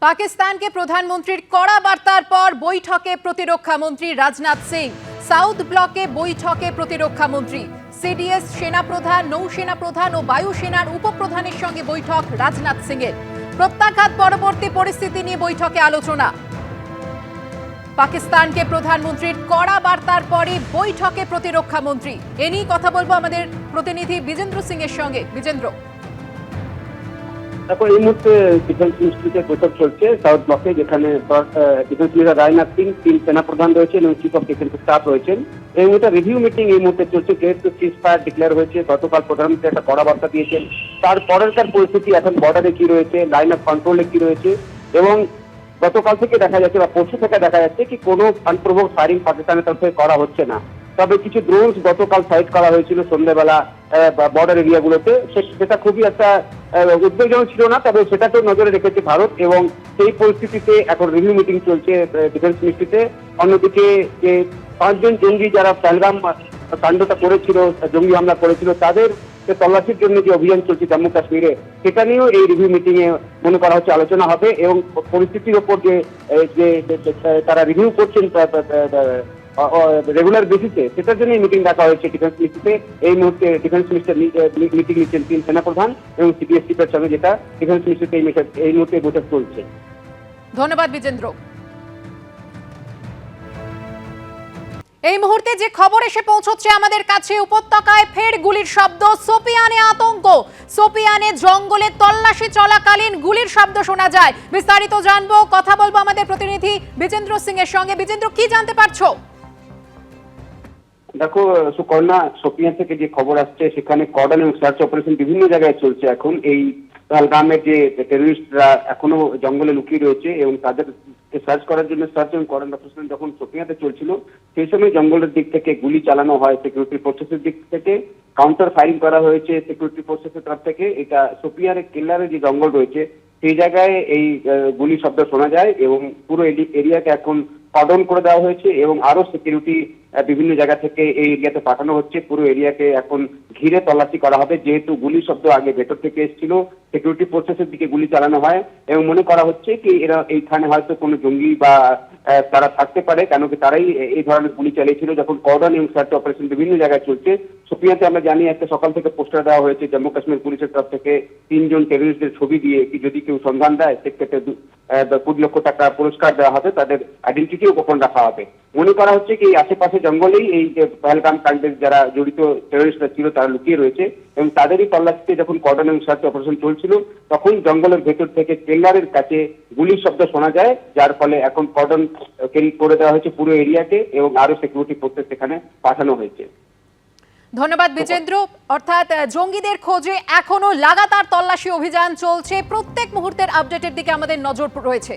পাকিস্তানকে প্রধানমন্ত্রীর কড়া বার্তার পর বৈঠকে প্রতিরক্ষা মন্ত্রী রাজনাথ সিং। সাউথ ব্লকে বৈঠকে প্রতিরক্ষা মন্ত্রী, সিডিএস সেনাপ্রধান, নৌসেনা প্রধান ও বায়ুসেনার উপপ্রধানের সঙ্গে বৈঠক রাজনাথ সিং এর। প্রত্যাঘাত পরবর্তী পরিস্থিতি নিয়ে বৈঠকে আলোচনা। পাকিস্তানকে প্রধানমন্ত্রীর কড়া বার্তার পরে বৈঠকে প্রতিরক্ষা মন্ত্রী। এ নিয়ে কথা বলবো আমাদের প্রতিনিধি বিজেন্দ্র সিং এর সঙ্গে। বিজেন্দ্র, এখন এই মুহূর্তে ডিফেন্স মিনিস্ট্রিতে বৈঠক চলছে সাউথ ব্লকে, যেখানে ডিফেন্স মিনিস্টার রাজনাথ সিং, 3 সেনাপ্রধান রয়েছেন এবং চিফ অফ ডিফেন্স স্টাফ রয়েছেন। এই মুহূর্তে রিভিউ মিটিং এই মুহূর্তে চলছে। যেহেতু সিজ ফায়ার ডিক্লেয়ার হয়েছে, গতকাল প্রধানমন্ত্রী একটা কড়া বার্তা দিয়েছেন। তারপরেরকার পরিস্থিতি এখন বর্ডারে কি রয়েছে, লাইন অফ কন্ট্রোলে কি রয়েছে, এবং গতকাল থেকে দেখা যাচ্ছে বা পরশু থেকে দেখা যাচ্ছে কি কোনো আনপ্রভোক ফায়ারিং পাকিস্তানের তরফে করা হচ্ছে না। তবে কিছু ড্রোনস গতকাল সাইট করা হয়েছিল সন্ধ্যাবেলা বর্ডার এরিয়াগুলোতে। সেটা খুবই একটা উদ্বেগজনক ছিল না, তবে সেটাকেও নজরে রেখেছে ভারত, এবং সেই পরিস্থিতিতে এখন রিভিউ মিটিং চলছে ডিফেন্স মিনিস্ট্রিতে। অন্যদিকে যে 5 জন জঙ্গি যারা পহেলগাম কাণ্ডটা করেছিল, জঙ্গি হামলা করেছিল, তাদের তল্লাশির জন্য যে অভিযান চলছে জম্মু কাশ্মীরে, সেটা নিয়েও এই রিভিউ মিটিং এ মনে করা হচ্ছে আলোচনা হবে। এবং পরিস্থিতির ওপর যে তারা রিভিউ করছেন রেগুলার বেসিসে, সেটার জন্য মিটিং ডাকা হয়েছে ডিফেন্স মিনিস্ট্রিতে। এই মুহূর্তে ডিফেন্স মিনিস্টার মিটিং নিচ্ছেন 3 সেনাপ্রধান এবং সিডিএস চিফের সঙ্গে, যেটা ডিফেন্স মিনিস্ট্রিতে এই মুহূর্তে বৈঠক চলছে। ধন্যবাদ বিজেন্দ্র। এই মুহূর্তে যে খবর এসে পৌঁছচ্ছে আমাদের কাছে, উপত্যকায় ফের গুলির শব্দ, সোপিয়ানে আতঙ্ক। সোপিয়ানে জঙ্গলে তল্লাশি চলাকালীন গুলির শব্দ শোনা যায়। বিস্তারিত জানবো, কথা বলবো আমাদের প্রতিনিধি বিজেন্দ্র সিং এর সঙ্গে। বিজেন্দ্র, কি জানতে পারছো? দেখো সুকর্ণা, সোপিয়ান থেকে যে খবর আসছে, সেখানে কর্ডন এবং সার্চ অপারেশন বিভিন্ন জায়গায় চলছে এখন। এই পহেলগামের যে টেররিস্টরা এখনো জঙ্গলে লুকিয়ে রয়েছে এবং তাদের সার্চ করার জন্য সার্চ এবং কর্ডন অপারেশন যখন সোপিয়াতে চলছিল, সেই সময় জঙ্গলের দিক থেকে গুলি চালানো হয়, সিকিউরিটি ফোর্সেসের দিক থেকে কাউন্টার ফায়ারিং করা হয়েছে সিকিউরিটি ফোর্সেসের তরফ থেকে। এটা সোপিয়ানের কেল্লারে যে জঙ্গল রয়েছে, সেই জায়গায় এই গুলি শব্দ শোনা যায় এবং পুরো এরিয়াকে এখন কর্ডন করে দেওয়া হয়েছে এবং আরো সিকিউরিটি বিভিন্ন জায়গা থেকে এই এরিয়াতে পাঠানো হচ্ছে। পুরো এরিয়াকে এখন ঘিরে তল্লাশি করা হবে, যেহেতু গুলি শব্দ আগে ভেতর থেকে এসেছিল, সিকিউরিটি ফোর্সেসের দিকে গুলি চালানো হয় এবং মনে করা হচ্ছে কি এরা এইখানে হয়তো কোনো জঙ্গি বা তারা থাকতে পারে, কেন কি তারাই এই ধরনের গুলি চালিয়েছিল। যখন কর্ডন এবং সার্চ অপারেশন বিভিন্ন জায়গায় চলছে, সোপিয়াতে আমরা জানি একটা সকাল থেকে পোস্টার দেওয়া হয়েছে জম্মু কাশ্মীর পুলিশের তরফ থেকে 3 জন টেররিস্টদের ছবি দিয়ে, কি যদি কেউ সন্ধান দেয় সেক্ষেত্রে 20 লক্ষ টাকা পুরস্কার দেওয়া হবে, তাদের আইডেন্টিটিও গোপন রাখা হবে। মনে করা হচ্ছে কি এই আশেপাশে জঙ্গলেই এই যে পহেলগাম কাণ্ডের যারা জড়িত টেররিস্টরা ছিল, তারা লুকিয়ে রয়েছে এবং তাদেরই তল্লাশিতে যখন কর্ডন এবং সার্চ অপারেশন চলছিল, তখন জঙ্গলের ভেতর থেকে কেল্লারের কাছে গুলির শব্দ শোনা যায়, যার ফলে এখন কর্ডন ক্যারি করে দেওয়া হয়েছে পুরো এরিয়াকে এবং আরো সিকিউরিটি ফোর্সেস সেখানে পাঠানো হয়েছে। ধন্যবাদ বিজেন্দ্র। অর্থাৎ জঙ্গিদের খোঁজে এখনো লাগাতার তল্লাশি অভিযান চলছে। প্রত্যেক মুহূর্তের আপডেটের দিকে আমাদের নজর রয়েছে।